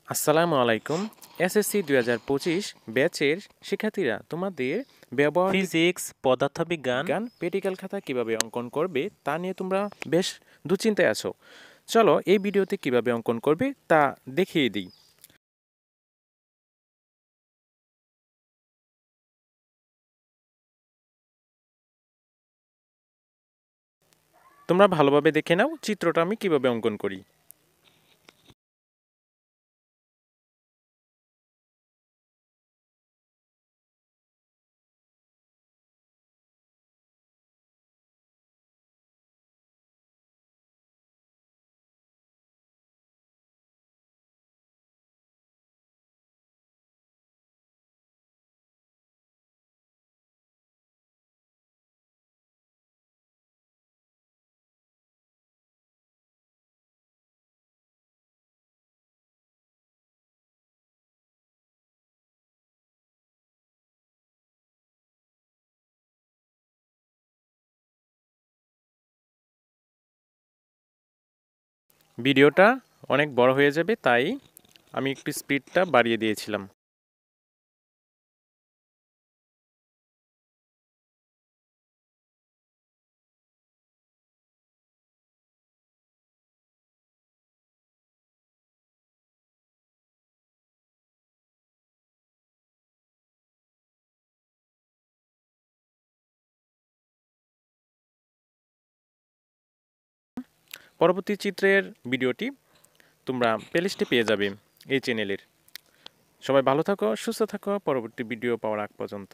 আসসালামু আলাইকুম। এসএসসি ২০২৫ ব্যাচের শিক্ষার্থীরা তোমাদের ব্যবহার ফিজিক্স, পদার্থবিজ্ঞান বিজ্ঞান প্র্যাকটিক্যাল খাতা কিভাবে অঙ্কন করবে তা নিয়ে তোমরা বেশ দুশ্চিন্তায় আছো। চলো এই ভিডিওতে কিভাবে অঙ্কন করবে তা দেখিয়ে দিই। তোমরা ভালোভাবে দেখে নাও চিত্রটা আমি কিভাবে অঙ্কন করি। ভিডিওটা অনেক বড় হয়ে যাবে, তাই আমি একটু স্পিডটা বাড়িয়ে দিয়েছিলাম। পরবর্তী চিত্রের ভিডিওটি তোমরা প্লেলিস্টে পেয়ে যাবে এই চ্যানেলের। সবাই ভালো থাকো, সুস্থ থাকো, পরবর্তী ভিডিও পাওয়ার আগ পর্যন্ত।